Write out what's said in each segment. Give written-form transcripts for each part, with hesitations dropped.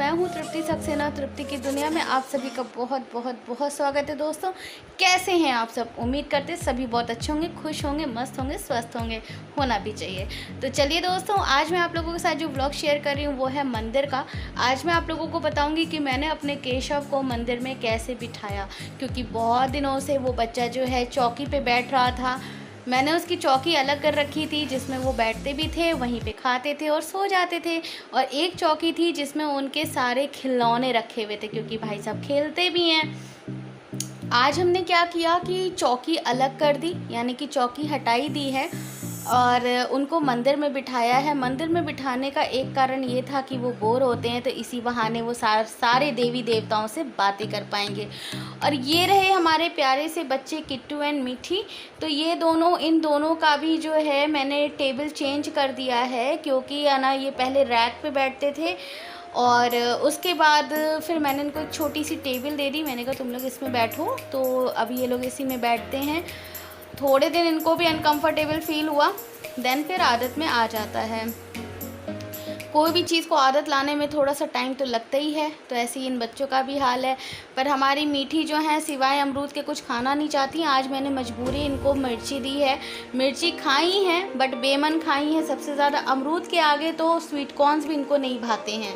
मैं हूँ तृप्ति सक्सेना। तृप्ति की दुनिया में आप सभी का बहुत बहुत बहुत स्वागत है। दोस्तों, कैसे हैं आप सब? उम्मीद करते सभी बहुत अच्छे होंगे, खुश होंगे, मस्त होंगे, स्वस्थ होंगे, होना भी चाहिए। तो चलिए दोस्तों, आज मैं आप लोगों के साथ जो ब्लॉग शेयर कर रही हूँ वो है मंदिर का। आज मैं आप लोगों को बताऊँगी कि मैंने अपने केशव को मंदिर में कैसे बिठाया, क्योंकि बहुत दिनों से वो बच्चा जो है चौकी पे बैठ रहा था। मैंने उसकी चौकी अलग कर रखी थी जिसमें वो बैठते भी थे, वहीं पे खाते थे और सो जाते थे, और एक चौकी थी जिसमें उनके सारे खिलौने रखे हुए थे, क्योंकि भाई साहब खेलते भी हैं। आज हमने क्या किया कि चौकी अलग कर दी, यानी कि चौकी हटाई दी है और उनको मंदिर में बिठाया है। मंदिर में बिठाने का एक कारण ये था कि वो बोर होते हैं, तो इसी बहाने वो सारे देवी देवताओं से बातें कर पाएंगे। और ये रहे हमारे प्यारे से बच्चे किट्टू एंड मीठी। तो ये दोनों, इन दोनों का भी जो है मैंने टेबल चेंज कर दिया है, क्योंकि है ना ये पहले रैक पे बैठते थे और उसके बाद फिर मैंने इनको एक छोटी सी टेबल दे दी। मैंने कहा तुम लोग इसमें बैठो, तो अभी ये लोग इसी में बैठते हैं। थोड़े दिन इनको भी अनकंफर्टेबल फील हुआ, देन फिर आदत में आ जाता है। कोई भी चीज़ को आदत लाने में थोड़ा सा टाइम तो लगता ही है, तो ऐसे ही इन बच्चों का भी हाल है। पर हमारी मीठी जो है सिवाय अमरूद के कुछ खाना नहीं चाहती। आज मैंने मजबूरी इनको मिर्ची दी है। मिर्ची खाई हैं बट बेमन खाई हैं सबसे ज़्यादा। अमरूद के आगे तो स्वीट कॉर्न्स भी इनको नहीं भाते हैं।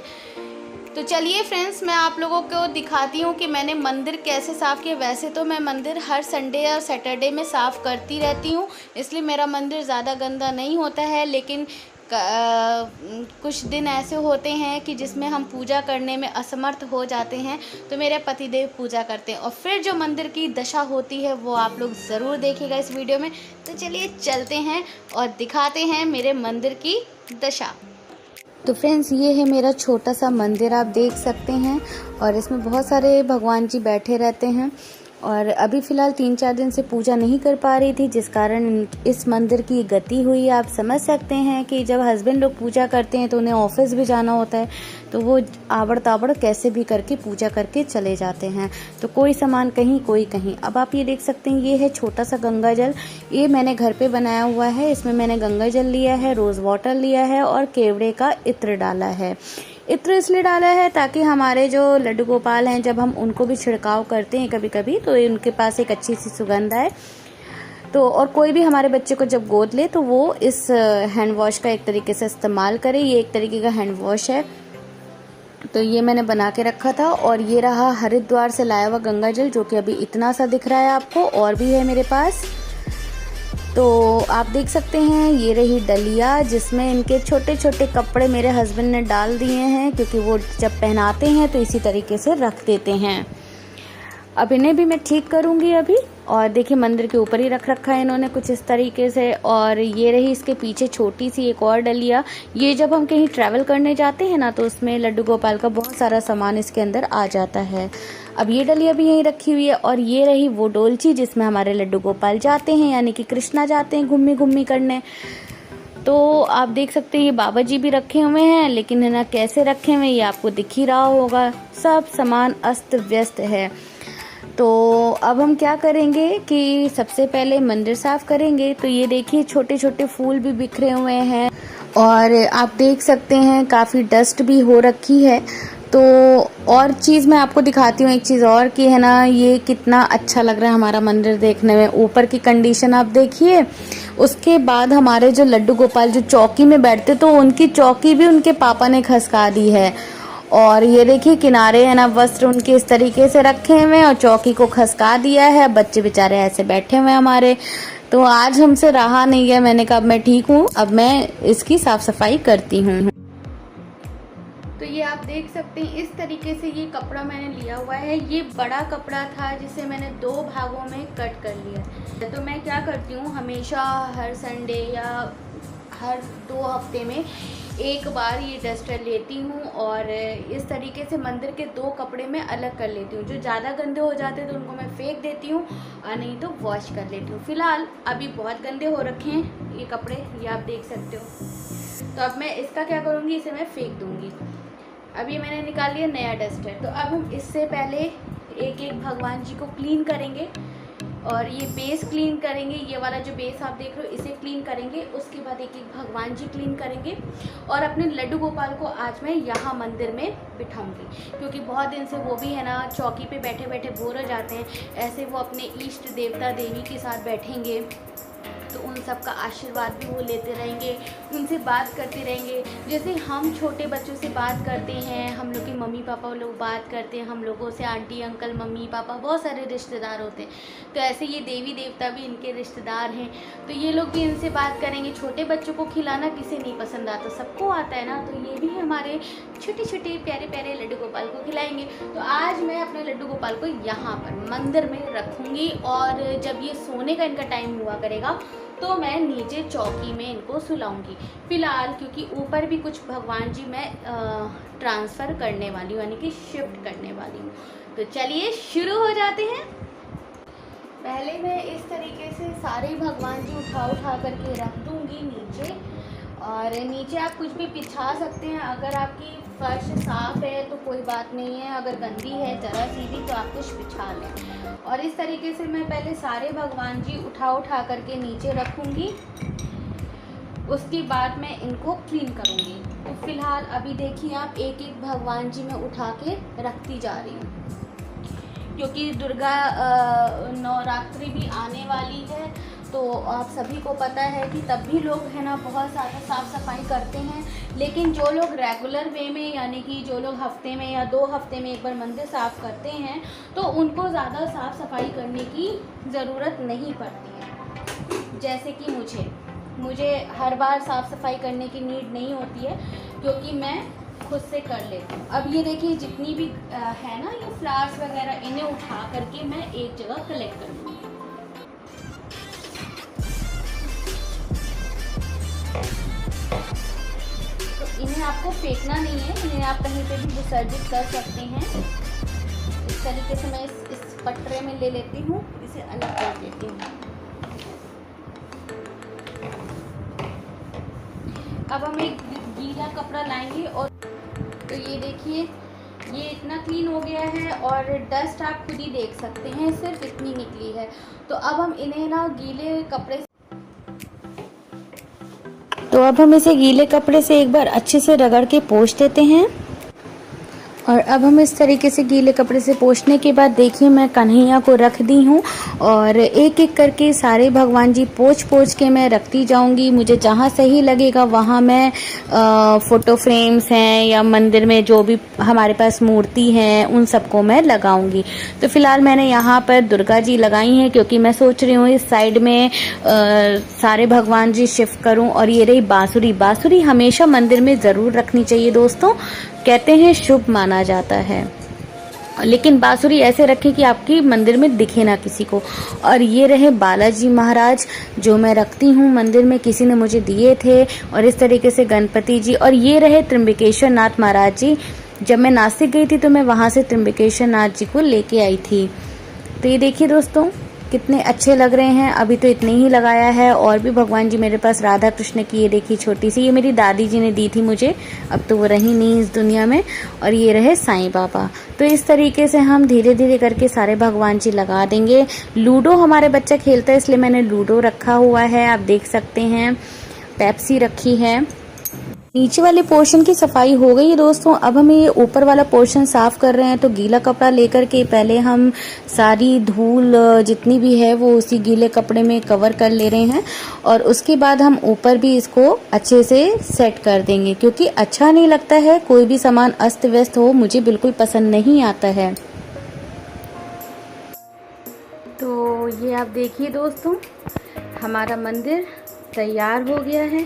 तो चलिए फ्रेंड्स, मैं आप लोगों को दिखाती हूँ कि मैंने मंदिर कैसे साफ़ किया। वैसे तो मैं मंदिर हर संडे और सैटरडे में साफ़ करती रहती हूँ, इसलिए मेरा मंदिर ज़्यादा गंदा नहीं होता है। लेकिन कुछ दिन ऐसे होते हैं कि जिसमें हम पूजा करने में असमर्थ हो जाते हैं, तो मेरे पतिदेव पूजा करते हैं और फिर जो मंदिर की दशा होती है वो आप लोग ज़रूर देखिएगा इस वीडियो में। तो चलिए चलते हैं और दिखाते हैं मेरे मंदिर की दशा। तो फ्रेंड्स, ये है मेरा छोटा सा मंदिर, आप देख सकते हैं, और इसमें बहुत सारे भगवान जी बैठे रहते हैं। और अभी फ़िलहाल 3-4 दिन से पूजा नहीं कर पा रही थी, जिस कारण इस मंदिर की गति हुई। आप समझ सकते हैं कि जब हस्बैंड लोग पूजा करते हैं तो उन्हें ऑफिस भी जाना होता है, तो वो आबड़ ताबड़ कैसे भी करके पूजा करके चले जाते हैं। तो कोई सामान कहीं, कोई कहीं। अब आप ये देख सकते हैं, ये है छोटा सा गंगा जल। ये मैंने घर पे बनाया हुआ है। इसमें मैंने गंगा जल लिया है, रोज़ वाटर लिया है और केवड़े का इत्र डाला है। इत्र इसलिए डाला है ताकि हमारे जो लड्डू गोपाल हैं, जब हम उनको भी छिड़काव करते हैं कभी कभी, तो उनके पास एक अच्छी सी सुगंध आए। तो और कोई भी हमारे बच्चे को जब गोद ले तो वो इस हैंड वॉश का एक तरीके से इस्तेमाल करे। ये एक तरीके का हैंड वॉश है। तो ये मैंने बना के रखा था। और ये रहा हरिद्वार से लाया हुआ गंगा जल, जो कि अभी इतना सा दिख रहा है आपको, और भी है मेरे पास। तो आप देख सकते हैं, ये रही डलिया जिसमें इनके छोटे छोटे कपड़े मेरे हस्बैंड ने डाल दिए हैं, क्योंकि वो जब पहनाते हैं तो इसी तरीके से रख देते हैं। अब इन्हें भी मैं ठीक करूंगी अभी। और देखिए, मंदिर के ऊपर ही रख रखा है इन्होंने कुछ इस तरीके से। और ये रही इसके पीछे छोटी सी एक और डलिया। ये जब हम कहीं ट्रैवल करने जाते हैं ना, तो उसमें लड्डू गोपाल का बहुत सारा सामान इसके अंदर आ जाता है। अब ये डलिया भी यहीं रखी हुई है। और ये रही वो डोलची जिसमें हमारे लड्डू गोपाल जाते हैं, यानी कि कृष्णा जाते हैं घूमी घूमी करने। तो आप देख सकते हैं, ये बाबा जी भी रखे हुए हैं, लेकिन है ना कैसे रखे हुए ये आपको दिख ही रहा होगा। सब सामान अस्त व्यस्त है। तो अब हम क्या करेंगे कि सबसे पहले मंदिर साफ करेंगे। तो ये देखिए, छोटे छोटे फूल भी बिखरे हुए हैं, और आप देख सकते हैं काफ़ी डस्ट भी हो रखी है। तो और चीज़ मैं आपको दिखाती हूँ, एक चीज़ और की है ना, ये कितना अच्छा लग रहा है हमारा मंदिर देखने में। ऊपर की कंडीशन आप देखिए। उसके बाद हमारे जो लड्डू गोपाल जो चौकी में बैठते, तो उनकी चौकी भी उनके पापा ने खसका दी है। और ये देखिए, किनारे है ना वस्त्र उनके इस तरीके से रखे हुए हैं और चौकी को खसका दिया है। बच्चे बेचारे ऐसे बैठे हुए हैं हमारे। तो आज हमसे रहा नहीं गया, मैंने कहा अब मैं ठीक हूँ, अब मैं इसकी साफ सफाई करती हूँ। तो ये आप देख सकते हैं, इस तरीके से ये कपड़ा मैंने लिया हुआ है। ये बड़ा कपड़ा था जिसे मैंने 2 भागों में कट कर लिया। तो मैं क्या करती हूँ, हमेशा हर संडे या हर 2 हफ्ते में एक बार ये डस्टर लेती हूँ और इस तरीके से मंदिर के 2 कपड़े में अलग कर लेती हूँ। जो ज़्यादा गंदे हो जाते हैं तो उनको मैं फेंक देती हूँ, और नहीं तो वॉश कर लेती हूँ। फिलहाल अभी बहुत गंदे हो रखे हैं ये कपड़े, ये आप देख सकते हो। तो अब मैं इसका क्या करूँगी, इसे मैं फेंक दूँगी। अभी मैंने निकाल लिया नया डस्टर। तो अब हम इससे पहले एक एक भगवान जी को क्लीन करेंगे और ये बेस क्लीन करेंगे, ये वाला जो बेस आप देख रहे हो इसे क्लीन करेंगे। उसके बाद एक एक भगवान जी क्लीन करेंगे और अपने लड्डू गोपाल को आज मैं यहाँ मंदिर में बिठाऊंगी, क्योंकि बहुत दिन से वो भी है ना चौकी पे बैठे बैठे बोर हो जाते हैं। ऐसे वो अपने इष्ट देवता देवी के साथ बैठेंगे तो उन सब का आशीर्वाद भी वो लेते रहेंगे, उनसे बात करते रहेंगे। जैसे हम छोटे बच्चों से बात करते हैं, हम लोग के मम्मी पापा लोग बात करते हैं हम लोगों से, आंटी अंकल मम्मी पापा बहुत सारे रिश्तेदार होते हैं, तो ऐसे ये देवी देवता भी इनके रिश्तेदार हैं, तो ये लोग भी इनसे बात करेंगे। छोटे बच्चों को खिलाना किसे नहीं पसंद आता, सबको आता है ना, तो ये भी हमारे छोटे छोटे प्यारे प्यारे लड्डू गोपाल को खिलाएंगे। तो आज मैं अपने लड्डू गोपाल को यहाँ पर मंदिर में रखूँगी और जब ये सोने का इनका टाइम हुआ करेगा तो मैं नीचे चौकी में इनको सुलाऊंगी। फ़िलहाल क्योंकि ऊपर भी कुछ भगवान जी मैं ट्रांसफ़र करने वाली हूँ, यानी कि शिफ्ट करने वाली हूँ। तो चलिए शुरू हो जाते हैं। पहले मैं इस तरीके से सारे भगवान जी उठा करके रख दूँगी नीचे, और नीचे आप कुछ भी बिछा सकते हैं। अगर आपकी फर्श साफ़ है तो कोई बात नहीं है, अगर गंदी है ज़रा सी भी तो आप कुछ बिछा लें। और इस तरीके से मैं पहले सारे भगवान जी उठा करके नीचे रखूँगी, उसके बाद मैं इनको क्लीन करूँगी। तो फिलहाल अभी देखिए आप एक एक भगवान जी मैं उठा के रखती जा रही हूँ, क्योंकि दुर्गा नवरात्रि भी आने वाली है। तो आप सभी को पता है कि तब भी लोग है ना बहुत ज़्यादा साफ़ सफाई करते हैं, लेकिन जो लोग रेगुलर वे में, यानी कि जो लोग हफ्ते में या 2 हफ्ते में एक बार मंदिर साफ़ करते हैं, तो उनको ज़्यादा साफ़ सफाई करने की ज़रूरत नहीं पड़ती है। जैसे कि मुझे हर बार साफ़ सफाई करने की नीड नहीं होती है, क्योंकि मैं खुद से कर लेती हूँ। अब ये देखिए जितनी भी है ना ये फ्लावर्स वगैरह, इन्हें उठा करके मैं एक जगह कलेक्ट कर लूँगी। तो इन्हें आपको फेंकना नहीं है, इन्हें आप कहीं पे भी विसर्जित कर सकते हैं। इस तरीके से मैं इस पटरे में ले लेती हूँ, इसे अलग कर देती हूँ। अब हम एक गीला कपड़ा लाएंगे और तो ये देखिए ये इतना क्लीन हो गया है और डस्ट आप खुद ही देख सकते हैं, सिर्फ इतनी निकली है। तो अब हम इन्हें ना गीले कपड़े इसे गीले कपड़े से एक बार अच्छे से रगड़ के पोंछ देते हैं। और अब हम इस तरीके से गीले कपड़े से पोंछने के बाद देखिए मैं कन्हैया को रख दी हूँ, और एक एक करके सारे भगवान जी पोंछ के मैं रखती जाऊँगी। मुझे जहाँ सही लगेगा वहाँ मैं फ़ोटो फ्रेम्स हैं या मंदिर में जो भी हमारे पास मूर्ति हैं उन सबको मैं लगाऊंगी। तो फिलहाल मैंने यहाँ पर दुर्गा जी लगाई हैं, क्योंकि मैं सोच रही हूँ इस साइड में सारे भगवान जी शिफ्ट करूँ। और ये रही बांसुरी हमेशा मंदिर में ज़रूर रखनी चाहिए दोस्तों, कहते हैं शुभ माना जाता है। लेकिन बांसुरी ऐसे रखें कि आपकी मंदिर में दिखे ना किसी को। और ये रहे बालाजी महाराज जो मैं रखती हूँ मंदिर में, किसी ने मुझे दिए थे। और इस तरीके से गणपति जी, और ये रहे त्र्यंबकेश्वर नाथ महाराज जी। जब मैं नासिक गई थी तो मैं वहाँ से त्र्यंबकेश्वर नाथ जी को लेके आई थी। तो ये देखिए दोस्तों कितने अच्छे लग रहे हैं। अभी तो इतने ही लगाया है, और भी भगवान जी मेरे पास राधा कृष्ण की ये देखिए छोटी सी, ये मेरी दादी जी ने दी थी मुझे, अब तो वो रही नहीं इस दुनिया में। और ये रहे साईं बाबा। तो इस तरीके से हम धीरे धीरे करके सारे भगवान जी लगा देंगे। लूडो हमारे बच्चा खेलता है, इसलिए मैंने लूडो रखा हुआ है, आप देख सकते हैं। पेप्सी रखी है। नीचे वाले पोर्शन की सफाई हो गई है दोस्तों। अब हम ये ऊपर वाला पोर्शन साफ कर रहे हैं। तो गीला कपड़ा लेकर के पहले हम सारी धूल जितनी भी है वो उसी गीले कपड़े में कवर कर ले रहे हैं, और उसके बाद हम ऊपर भी इसको अच्छे से सेट कर देंगे, क्योंकि अच्छा नहीं लगता है कोई भी सामान अस्त व्यस्त हो, मुझे बिल्कुल पसंद नहीं आता है। तो ये आप देखिए दोस्तों हमारा मंदिर तैयार हो गया है,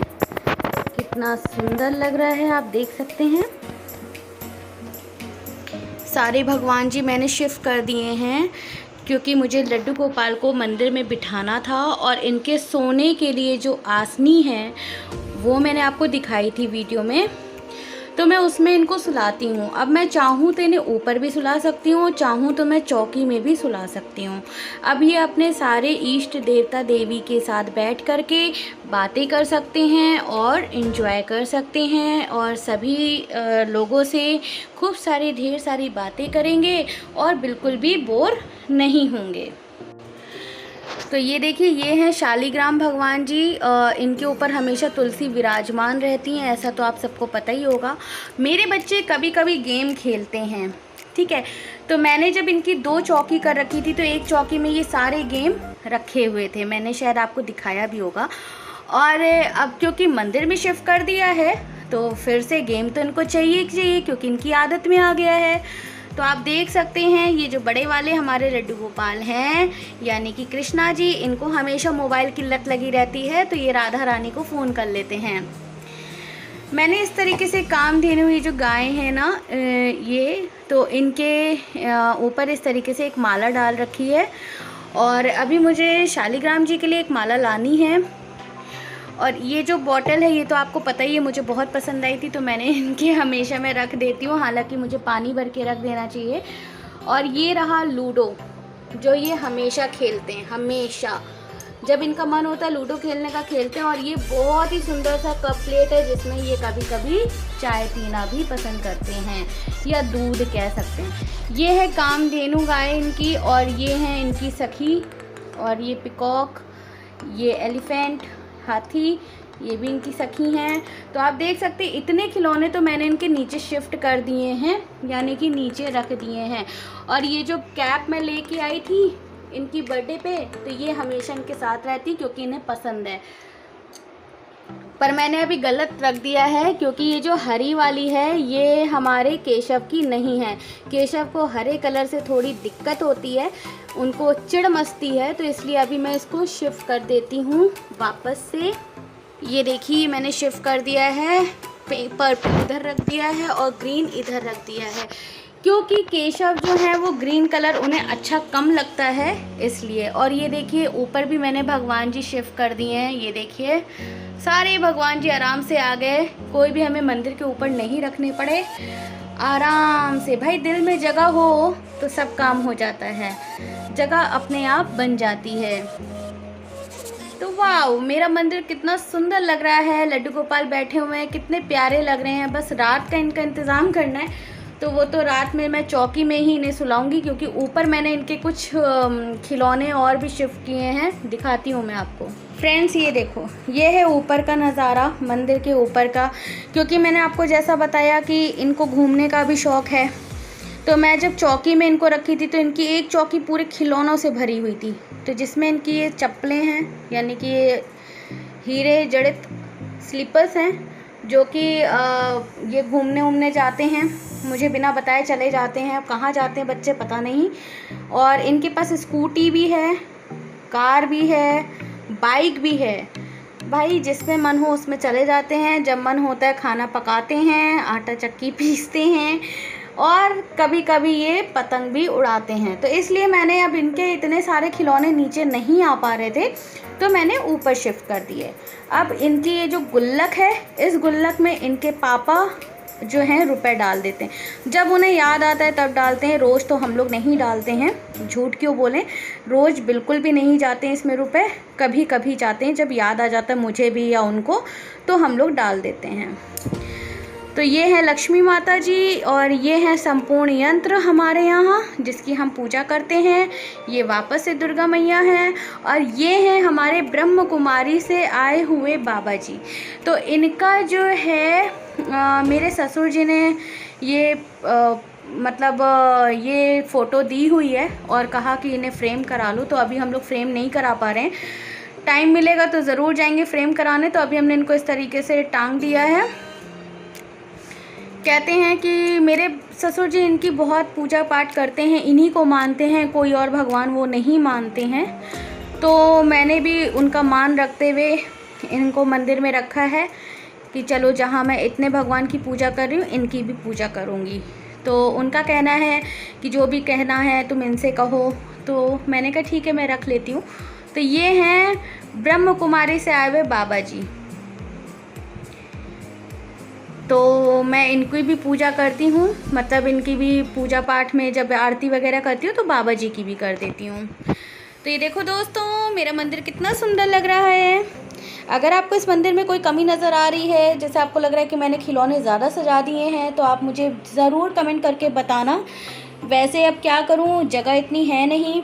कितना सुंदर लग रहा है आप देख सकते हैं। सारे भगवान जी मैंने शिफ्ट कर दिए हैं, क्योंकि मुझे लड्डू गोपाल को मंदिर में बिठाना था। और इनके सोने के लिए जो आसनी है वो मैंने आपको दिखाई थी वीडियो में, तो मैं उसमें इनको सुलाती हूँ। अब मैं चाहूँ तो इन्हें ऊपर भी सुला सकती हूँ, चाहूँ तो मैं चौकी में भी सुला सकती हूँ। अब ये अपने सारे इष्ट देवता देवी के साथ बैठ कर के बातें कर सकते हैं और एंजॉय कर सकते हैं, और सभी लोगों से खूब सारी ढेर सारी बातें करेंगे और बिल्कुल भी बोर नहीं होंगे। तो ये देखिए, ये हैं शालिग्राम भगवान जी। इनके ऊपर हमेशा तुलसी विराजमान रहती हैं, ऐसा तो आप सबको पता ही होगा। मेरे बच्चे कभी कभी गेम खेलते हैं, ठीक है, तो मैंने जब इनकी 2 चौकी कर रखी थी तो एक चौकी में ये सारे गेम रखे हुए थे, मैंने शायद आपको दिखाया भी होगा। और अब क्योंकि मंदिर में शिफ्ट कर दिया है तो फिर से गेम तो इनको चाहिए क्योंकि इनकी आदत में आ गया है। तो आप देख सकते हैं ये जो बड़े वाले हमारे लड्डू गोपाल हैं यानी कि कृष्णा जी, इनको हमेशा मोबाइल की लत लगी रहती है, तो ये राधा रानी को फ़ोन कर लेते हैं। मैंने इस तरीके से कामधेनु ये जो गाय हैं ना, ये तो इनके ऊपर इस तरीके से एक माला डाल रखी है। और अभी मुझे शालिग्राम जी के लिए एक माला लानी है। और ये जो बॉटल है ये तो आपको पता ही है, मुझे बहुत पसंद आई थी, तो मैंने इनके हमेशा मैं रख देती हूँ, हालांकि मुझे पानी भर के रख देना चाहिए। और ये रहा लूडो, जो ये हमेशा खेलते हैं, हमेशा जब इनका मन होता है लूडो खेलने का खेलते हैं। और ये बहुत ही सुंदर सा कप प्लेट है जिसमें ये कभी कभी चाय पीना भी पसंद करते हैं, या दूध कह सकते हैं। ये है कामधेनु गाय इनकी, और ये हैं इनकी सखी, और ये पिकॉक, ये एलिफेंट हाथी, ये भी इनकी सखी हैं। तो आप देख सकते हैं इतने खिलौने तो मैंने इनके नीचे शिफ्ट कर दिए हैं, यानी कि नीचे रख दिए हैं। और ये जो कैप मैं लेके आई थी इनकी बर्थडे पे, तो ये हमेशा इनके साथ रहती क्योंकि इन्हें पसंद है। पर मैंने अभी गलत रख दिया है क्योंकि ये जो हरी वाली है ये हमारे केशव की नहीं है। केशव को हरे कलर से थोड़ी दिक्कत होती है, उनको चिढ़ मचती है, तो इसलिए अभी मैं इसको शिफ्ट कर देती हूँ वापस से। ये देखिए मैंने शिफ्ट कर दिया है, पर्पल इधर रख दिया है और ग्रीन इधर रख दिया है, क्योंकि केशव जो है वो ग्रीन कलर उन्हें अच्छा कम लगता है इसलिए। और ये देखिए ऊपर भी मैंने भगवान जी शिफ्ट कर दिए हैं। ये देखिए सारे भगवान जी आराम से आ गए, कोई भी हमें मंदिर के ऊपर नहीं रखने पड़े, आराम से। भाई दिल में जगह हो तो सब काम हो जाता है, जगह अपने आप बन जाती है। तो वाह, मेरा मंदिर कितना सुंदर लग रहा है, लड्डू गोपाल बैठे हुए हैं, कितने प्यारे लग रहे हैं। बस रात का इनका इंतज़ाम करना है, तो वो तो रात में मैं चौकी में ही इन्हें सुलाऊंगी, क्योंकि ऊपर मैंने इनके कुछ खिलौने और भी शिफ्ट किए हैं, दिखाती हूँ मैं आपको। फ्रेंड्स ये देखो, ये है ऊपर का नज़ारा मंदिर के ऊपर का, क्योंकि मैंने आपको जैसा बताया कि इनको घूमने का भी शौक़ है। तो मैं जब चौकी में इनको रखी थी तो इनकी एक चौकी पूरे खिलौनों से भरी हुई थी, तो जिसमें इनकी ये चप्पलें हैं, यानी कि ये हीरे जड़ित स्लीपर्स हैं, जो कि ये घूमने जाते हैं, मुझे बिना बताए चले जाते हैं। अब कहाँ जाते हैं बच्चे पता नहीं। और इनके पास स्कूटी भी है, कार भी है, बाइक भी है। भाई जिसमें मन हो उसमें चले जाते हैं, जब मन होता है खाना पकाते हैं, आटा चक्की पीसते हैं, और कभी कभी ये पतंग भी उड़ाते हैं। तो इसलिए मैंने अब इनके इतने सारे खिलौने नीचे नहीं आ पा रहे थे, तो मैंने ऊपर शिफ्ट कर दिए। अब इनकी ये जो गुल्लक है, इस गुल्लक में इनके पापा जो हैं रुपए डाल देते हैं, जब उन्हें याद आता है तब डालते हैं। रोज़ तो हम लोग नहीं डालते हैं, झूठ क्यों बोलें, रोज़ बिल्कुल भी नहीं जाते हैं इसमें रुपए, कभी कभी जाते हैं, जब याद आ जाता है मुझे भी या उनको, तो हम लोग डाल देते हैं। तो ये है लक्ष्मी माता जी, और ये है संपूर्ण यंत्र हमारे यहाँ जिसकी हम पूजा करते हैं। ये वापस से दुर्गा मैया हैं, और ये हैं हमारे ब्रह्म कुमारी से आए हुए बाबा जी। तो इनका जो है मेरे ससुर जी ने ये ये फ़ोटो दी हुई है और कहा कि इन्हें फ्रेम करा लो, तो अभी हम लोग फ्रेम नहीं करा पा रहे हैं, टाइम मिलेगा तो ज़रूर जाएंगे फ्रेम कराने। तो अभी हमने इनको इस तरीके से टांग दिया है। कहते हैं कि मेरे ससुर जी इनकी बहुत पूजा पाठ करते हैं, इन्हीं को मानते हैं, कोई और भगवान वो नहीं मानते हैं। तो मैंने भी उनका मान रखते हुए इनको मंदिर में रखा है कि चलो जहाँ मैं इतने भगवान की पूजा कर रही हूँ इनकी भी पूजा करूँगी। तो उनका कहना है कि जो भी कहना है तुम इनसे कहो, तो मैंने कहा ठीक है मैं रख लेती हूँ। तो ये हैं ब्रह्म कुमारी से आए हुए बाबा जी, तो मैं इनकी भी पूजा करती हूँ, मतलब इनकी भी पूजा पाठ में जब आरती वगैरह करती हूँ तो बाबा जी की भी कर देती हूँ। तो ये देखो दोस्तों, मेरा मंदिर कितना सुंदर लग रहा है। अगर आपको इस मंदिर में कोई कमी नज़र आ रही है, जैसे आपको लग रहा है कि मैंने खिलौने ज़्यादा सजा दिए हैं, तो आप मुझे ज़रूर कमेंट करके बताना। वैसे अब क्या करूँ, जगह इतनी है नहीं,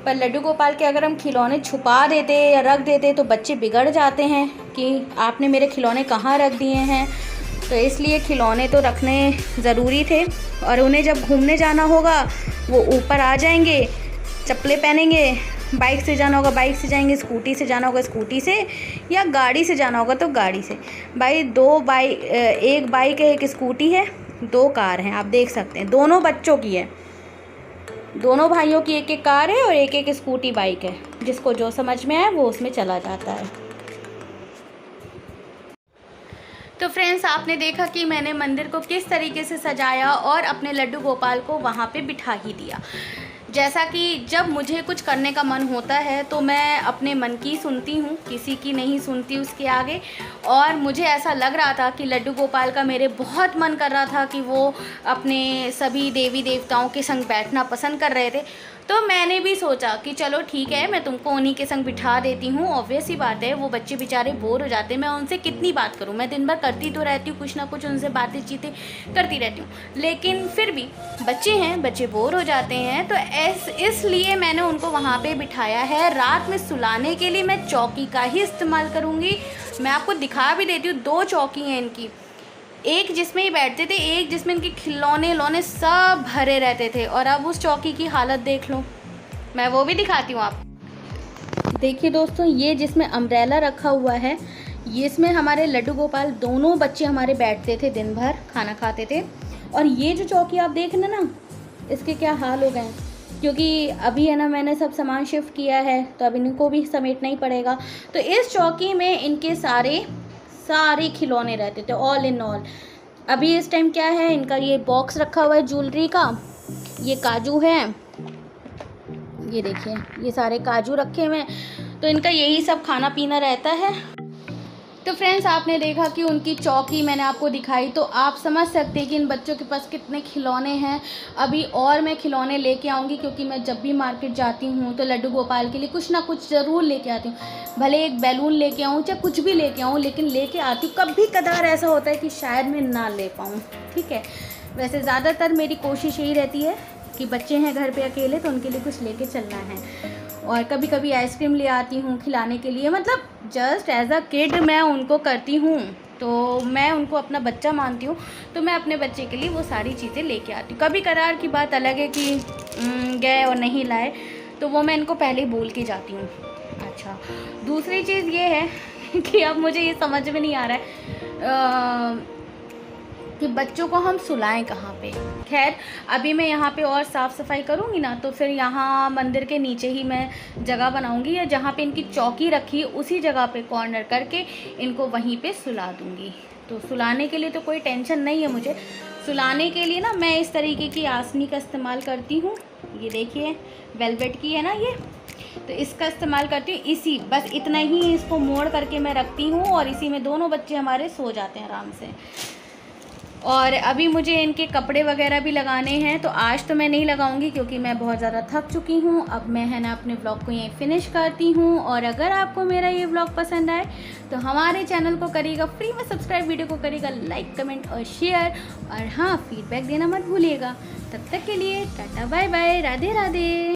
पर लड्डू गोपाल के अगर हम खिलौने छुपा देते या रख देते तो बच्चे बिगड़ जाते हैं कि आपने मेरे खिलौने कहाँ रख दिए हैं। तो इसलिए खिलौने तो रखने ज़रूरी थे। और उन्हें जब घूमने जाना होगा वो ऊपर आ जाएंगे, चप्पलें पहनेंगे, बाइक से जाना होगा बाइक से जाएंगे, स्कूटी से जाना होगा स्कूटी से, या गाड़ी से जाना होगा तो गाड़ी से। भाई एक बाइक है, एक स्कूटी है, 2 कार हैं, आप देख सकते हैं, दोनों बच्चों की है, दोनों भाइयों की एक एक कार है और एक एक स्कूटी बाइक है। जिसको जो समझ में आए वो उसमें चला जाता है। तो फ्रेंड्स, आपने देखा कि मैंने मंदिर को किस तरीके से सजाया और अपने लड्डू गोपाल को वहाँ पे बिठा ही दिया। जैसा कि जब मुझे कुछ करने का मन होता है तो मैं अपने मन की सुनती हूँ, किसी की नहीं सुनती उसके आगे। और मुझे ऐसा लग रहा था कि लड्डू गोपाल का मेरे बहुत मन कर रहा था कि वो अपने सभी देवी देवताओं के संग बैठना पसंद कर रहे थे। तो मैंने भी सोचा कि चलो ठीक है, मैं तुमको उन्हीं के संग बिठा देती हूँ। ऑब्वियस ही बात है, वो बच्चे बेचारे बोर हो जाते हैं, मैं उनसे कितनी बात करूँ, मैं दिन भर करती तो रहती हूँ, कुछ ना कुछ उनसे बातें चीतें करती रहती हूँ, लेकिन फिर भी बच्चे हैं, बच्चे बोर हो जाते हैं। तो इसलिए मैंने उनको वहाँ पे बिठाया है। रात में सुलाने के लिए मैं चौकी का ही इस्तेमाल करूँगी। मैं आपको दिखा भी देती हूँ, 2 चौकी हैं इनकी, एक जिसमें ही बैठते थे, एक जिसमें इनके खिलौने सब भरे रहते थे। और अब उस चौकी की हालत देख लो, मैं वो भी दिखाती हूँ आप। देखिए दोस्तों, ये जिसमें अम्ब्रेला रखा हुआ है, ये इसमें हमारे लड्डू गोपाल दोनों बच्चे हमारे बैठते थे, दिन भर खाना खाते थे। और ये जो चौकी आप देख रहे ना, इसके क्या हाल हो गए, क्योंकि अभी है ना मैंने सब सामान शिफ्ट किया है तो अब इनको भी समेटना ही पड़ेगा। तो इस चौकी में इनके सारे खिलौने रहते थे, ऑल इन ऑल। अभी इस टाइम क्या है, इनका ये बॉक्स रखा हुआ है ज्वेलरी का, ये काजू है, ये देखिए ये सारे काजू रखे हुए हैं। तो इनका यही सब खाना पीना रहता है। तो फ्रेंड्स, आपने देखा कि उनकी चौकी मैंने आपको दिखाई, तो आप समझ सकते हैं कि इन बच्चों के पास कितने खिलौने हैं। अभी और मैं खिलौने लेके आऊँगी, क्योंकि मैं जब भी मार्केट जाती हूँ तो लड्डू गोपाल के लिए कुछ ना कुछ ज़रूर लेके आती हूँ। भले एक बैलून लेके आऊँ चाहे कुछ भी लेके आऊँ, लेकिन लेके आती हूँ। कभी कदार ऐसा होता है कि शायद मैं ना ले पाऊँ, ठीक है। वैसे ज़्यादातर मेरी कोशिश यही रहती है कि बच्चे हैं घर पे अकेले तो उनके लिए कुछ लेके चलना है। और कभी कभी आइसक्रीम ले आती हूँ खिलाने के लिए, मतलब जस्ट एज अ किड मैं उनको करती हूँ। तो मैं उनको अपना बच्चा मानती हूँ, तो मैं अपने बच्चे के लिए वो सारी चीज़ें लेके आती हूँ। कभी कदार की बात अलग है कि गए और नहीं लाए, तो वो मैं इनको पहले ही बोल के जाती हूँ। अच्छा, दूसरी चीज़ ये है कि अब मुझे ये समझ में नहीं आ रहा है कि बच्चों को हम सुलाएं कहाँ पे। खैर, अभी मैं यहाँ पे और साफ़ सफाई करूँगी ना, तो फिर यहाँ मंदिर के नीचे ही मैं जगह बनाऊँगी, या जहाँ पे इनकी चौकी रखी है उसी जगह पे कॉर्नर करके इनको वहीं पे सुला दूँगी। तो सुलाने के लिए तो कोई टेंशन नहीं है मुझे। सुलाने के लिए ना मैं इस तरीके की आसनी का इस्तेमाल करती हूँ। ये देखिए वेलवेट की है ना ये, तो इसका इस्तेमाल करती हूँ। बस इतना ही इसको मोड़ करके मैं रखती हूँ और इसी में दोनों बच्चे हमारे सो जाते हैं आराम से। और अभी मुझे इनके कपड़े वगैरह भी लगाने हैं, तो आज तो मैं नहीं लगाऊंगी क्योंकि मैं बहुत ज़्यादा थक चुकी हूँ। अब मैं है ना अपने व्लॉग को यहीं फिनिश करती हूँ। और अगर आपको मेरा ये व्लॉग पसंद आए तो हमारे चैनल को करिएगा फ्री में सब्सक्राइब, वीडियो को करिएगा लाइक, कमेंट और शेयर। और हाँ, फीडबैक देना मत भूलिएगा। तब तक के लिए tata bye bye, Radhe Radhe.